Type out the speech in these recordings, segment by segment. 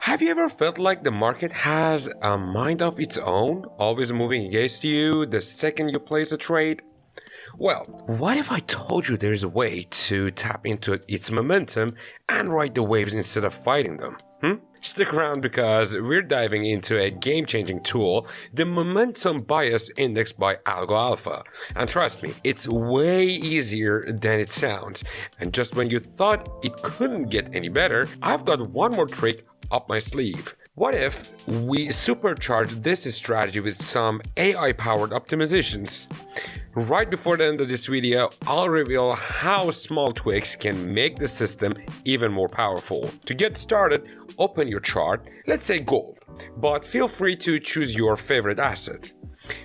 Have you ever felt like the market has a mind of its own, always moving against you the second you place a trade? Well, what if I told you there's a way to tap into its momentum and ride the waves instead of fighting them? Stick around because we're diving into a game-changing tool, the Momentum Bias Index by Algo Alpha. And trust me, it's way easier than it sounds. And just when you thought it couldn't get any better, I've got one more trick up my sleeve. What if we supercharge this strategy with some AI-powered optimizations? Right before the end of this video, I'll reveal how small tweaks can make the system even more powerful. To get started, open your chart, let's say gold, but feel free to choose your favorite asset.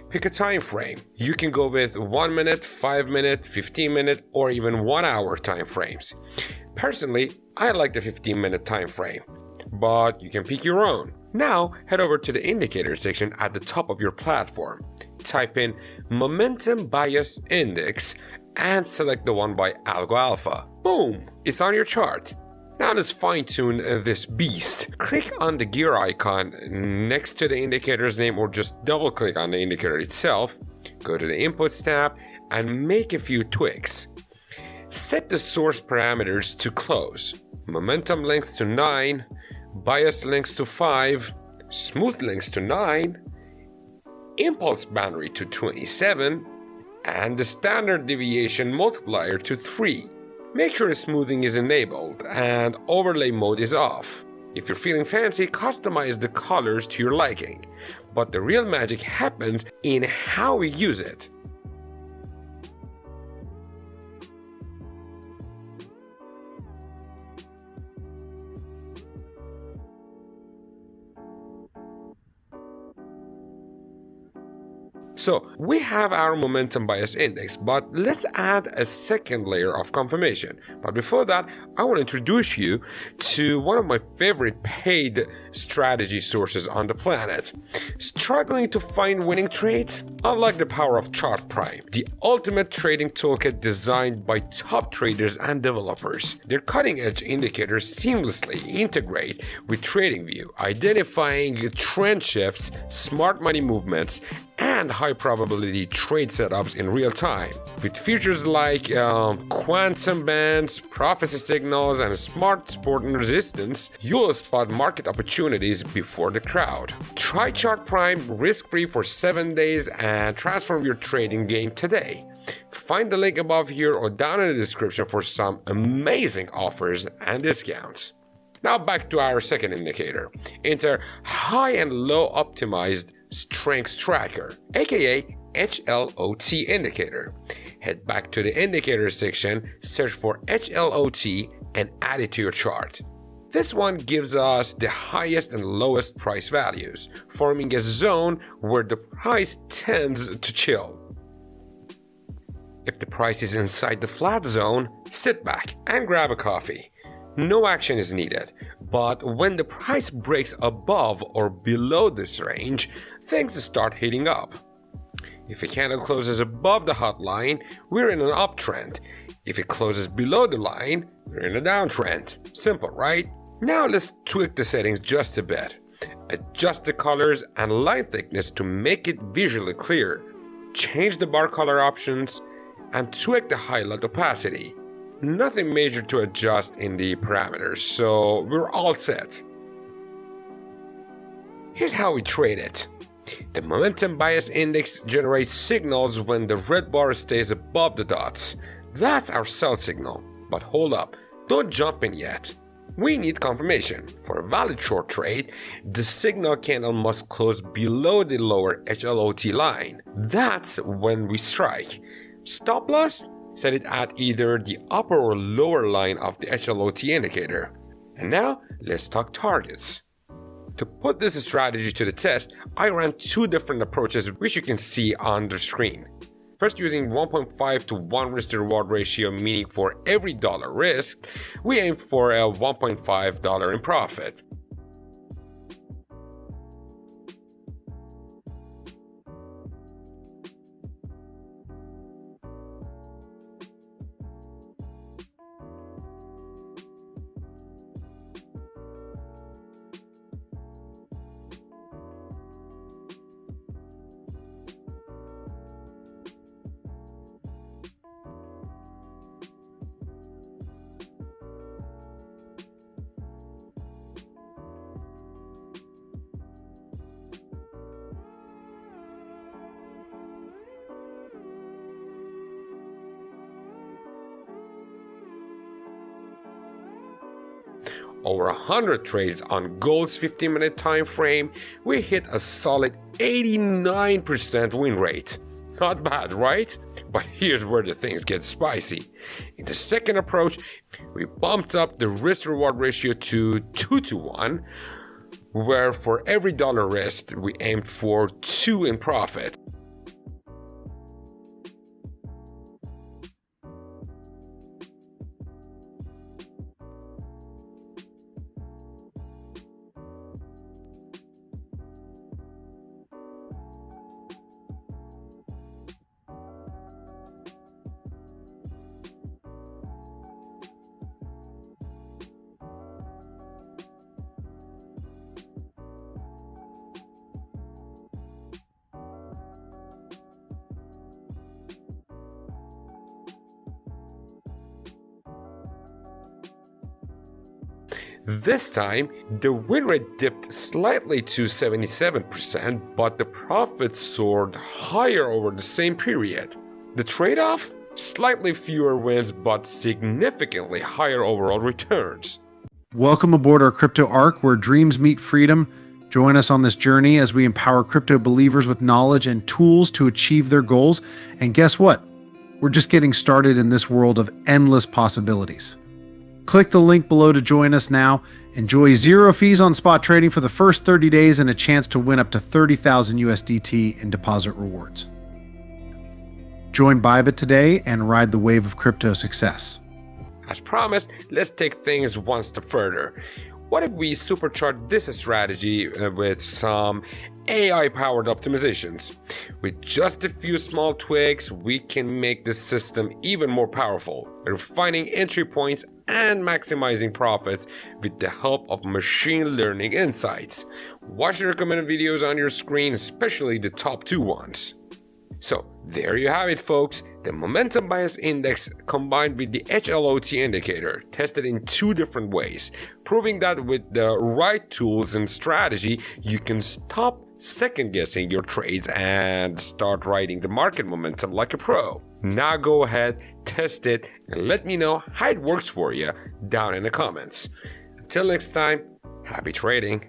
Pick a time frame. You can go with 1 minute, 5 minute, 15 minute, or even 1 hour time frames. Personally, I like the 15-minute time frame, but you can pick your own. Now, head over to the indicator section at the top of your platform. Type in Momentum Bias Index and select the one by Algo Alpha. Boom! It's on your chart. Now let's fine-tune this beast. Click on the gear icon next to the indicator's name or just double-click on the indicator itself. Go to the Inputs tab and make a few tweaks. Set the source parameters to close. Momentum length to 9. Bias length to 5. Smooth length to 9. Impulse boundary to 27, and the standard deviation multiplier to 3. Make sure smoothing is enabled and overlay mode is off. If you're feeling fancy, customize the colors to your liking, but the real magic happens in how we use it. So we have our momentum bias index, but let's add a second layer of confirmation. But before that, I want to introduce you to one of my favorite paid strategy sources on the planet. Struggling to find winning trades? Unlock the power of Chart Prime, the ultimate trading toolkit designed by top traders and developers. Their cutting-edge indicators seamlessly integrate with TradingView, identifying trend shifts, smart money movements, and high probability trade setups in real time. With features like quantum bands, prophecy signals, and smart support and resistance, you'll spot market opportunities before the crowd. Try Chart Prime risk-free for 7 days and transform your trading game today. Find the link above here or down in the description for some amazing offers and discounts. Now back to our second indicator. Enter high and low optimized strength tracker, aka HLOT indicator. Head back to the indicator section, search for HLOT and add it to your chart. This one gives us the highest and lowest price values, forming a zone where the price tends to chill. If the price is inside the flat zone, sit back and grab a coffee. No action is needed, but when the price breaks above or below this range, things start heating up. If a candle closes above the hot line, we're in an uptrend. If it closes below the line, we're in a downtrend. Simple, right? Now let's tweak the settings just a bit. Adjust the colors and line thickness to make it visually clear. Change the bar color options and tweak the highlight opacity. Nothing major to adjust in the parameters, so we're all set. Here's how we trade it. The Momentum Bias Index generates signals when the red bar stays above the dots. That's our sell signal. But hold up, don't jump in yet. We need confirmation. For a valid short trade, the signal candle must close below the lower HLOT line. That's when we strike. Stop loss? Set it at either the upper or lower line of the HLOT indicator. And now, let's talk targets. To put this strategy to the test, I ran 2 different approaches which you can see on the screen. First, using 1.5 to 1 risk to reward ratio, meaning for every dollar risk, we aim for a $1.5 in profit. over 100 trades on gold's 15-minute time frame, we hit a solid 89% win rate. Not bad, right? But here's where the things get spicy. In the second approach, we bumped up the risk-reward ratio to 2-to-1, where for every dollar risked, we aimed for 2 in profit. This time, the win rate dipped slightly to 77%, but the profits soared higher over the same period. The trade-off? Slightly fewer wins, but significantly higher overall returns. Welcome aboard our crypto arc where dreams meet freedom. Join us on this journey as we empower crypto believers with knowledge and tools to achieve their goals. And guess what? We're just getting started in this world of endless possibilities. Click the link below to join us now. Enjoy 0 fees on spot trading for the first 30 days and a chance to win up to 30,000 USDT in deposit rewards. Join Bybit today and ride the wave of crypto success. As promised, let's take things one step further. What if we supercharge this strategy with some AI-powered optimizations? With just a few small tweaks, we can make the system even more powerful, refining entry points and maximizing profits with the help of machine learning insights. Watch the recommended videos on your screen, especially the top 2 ones. So there you have it, folks, the Momentum Bias Index combined with the HLOT indicator, tested in 2 different ways, proving that with the right tools and strategy, you can stop second-guessing your trades and start riding the market momentum like a pro. Now go ahead, test it, and let me know how it works for you down in the comments. Until next time, happy trading.